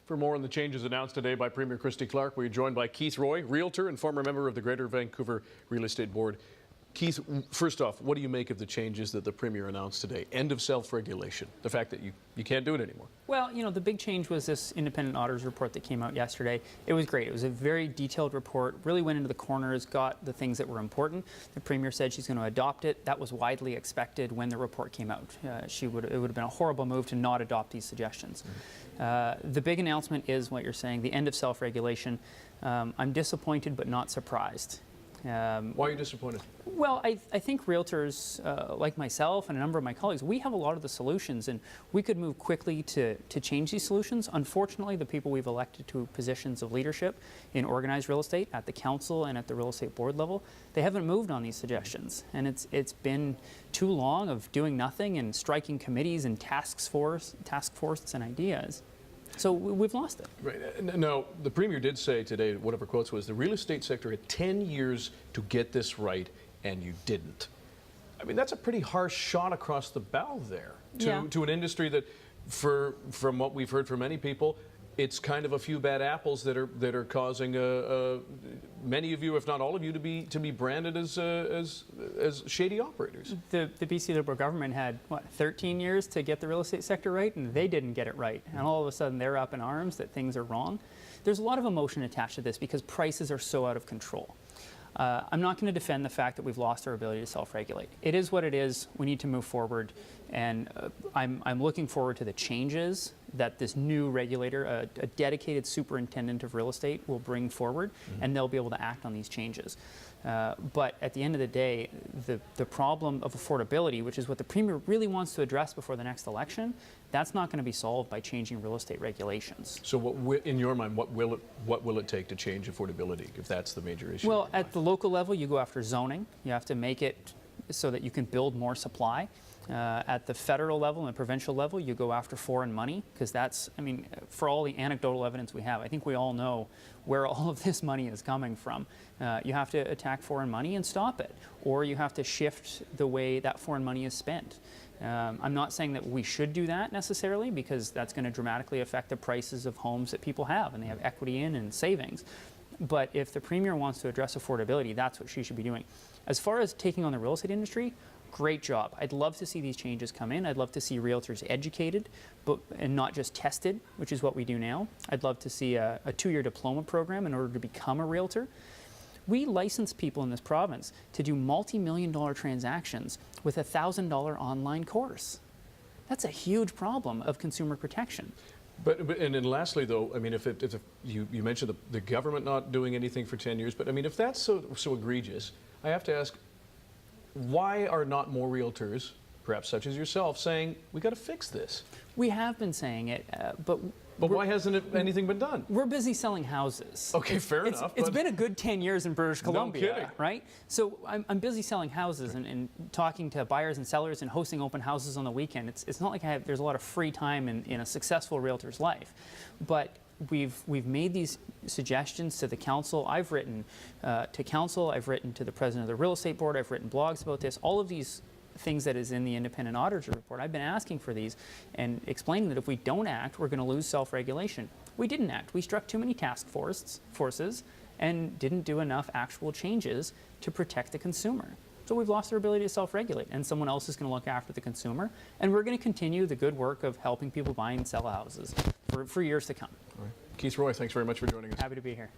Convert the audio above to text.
For more on the changes announced today by Premier Christy Clark, we're joined by Keith Roy, Realtor and former member of the Greater Vancouver Real Estate Board. Keith, first off, what do you make of the changes that the Premier announced today? End of self-regulation, the fact that you can't do it anymore. Well, you know, the big change was this independent auditor's report that came out yesterday. It was great. It was a very detailed report, really went into the corners, got the things that were important. The Premier said she's going to adopt it. That was widely expected when the report came out. It would have been a horrible move to not adopt these suggestions. The big announcement is what you're saying, the end of self-regulation. I'm disappointed but not surprised. Why are you disappointed? Well, I think realtors like myself and a number of my colleagues, we have a lot of the solutions and we could move quickly to change these solutions. Unfortunately, the people we've elected to positions of leadership in organized real estate at the council and at the real estate board level, they haven't moved on these suggestions. And it's been too long of doing nothing and striking committees and task forces and ideas. So we've lost it. Right. Now, the Premier did say today, one of her quotes was, the real estate sector had 10 years to get this right, and you didn't. I mean, that's a pretty harsh shot across the bow there to an industry that, from what we've heard from many people, it's kind of a few bad apples that are causing many of you, if not all of you, to be branded as shady operators. The BC Liberal government had, what, 13 years to get the real estate sector right, and they didn't get it right. And all of a sudden they're up in arms that things are wrong. There's a lot of emotion attached to this because prices are so out of control. I'm not going to defend the fact that we've lost our ability to self-regulate. It is what it is. We need to move forward, and I'm looking forward to the changes that this new regulator, a dedicated superintendent of real estate, will bring forward, and they'll be able to act on these changes. But at the end of the day, the problem of affordability, which is what the Premier really wants to address before the next election, that's not going to be solved by changing real estate regulations. So in your mind, what will it take to change affordability, if that's the major issue? Well, at the local level, you go after zoning. You have to make it so that you can build more supply. At the federal level and the provincial level, you go after foreign money, because that's, I mean, for all the anecdotal evidence we have, I think we all know where all of this money is coming from. You have to attack foreign money and stop it, or you have to shift the way that foreign money is spent. I'm not saying that we should do that necessarily, because that's going to dramatically affect the prices of homes that people have and they have equity in and savings. But if the Premier wants to address affordability, that's what she should be doing. As far as taking on the real estate industry, great job. I'd love to see these changes come in. I'd love to see realtors educated and not just tested, which is what we do now. I'd love to see a 2-year diploma program in order to become a realtor. We license people in this province to do multi-million-dollar transactions with a $1,000 online course. That's a huge problem of consumer protection. And then lastly, though, I mean, if you mentioned the government not doing anything for 10 years, but I mean, if that's so egregious, I have to ask, why are not more realtors, perhaps such as yourself, saying, we got to fix this? We have been saying it, but why hasn't anything been done? We're busy selling houses. Okay, fair enough. It's been a good 10 years in British Columbia, no kidding. Right? So I'm busy selling houses and talking to buyers and sellers and hosting open houses on the weekend. It's not like there's a lot of free time in a successful realtor's life. But we've made these suggestions to the council. I've written to council, I've written to the president of the real estate board, I've written blogs about this. All of these things that is in the independent auditor report, I've been asking for these and explaining that if we don't act, we're going to lose self-regulation. We didn't act. We struck too many task forces and didn't do enough actual changes to protect the consumer. So we've lost our ability to self-regulate, and someone else is going to look after the consumer, and we're going to continue the good work of helping people buy and sell houses for years to come. All right. Keith Roy, thanks very much for joining us. Happy to be here.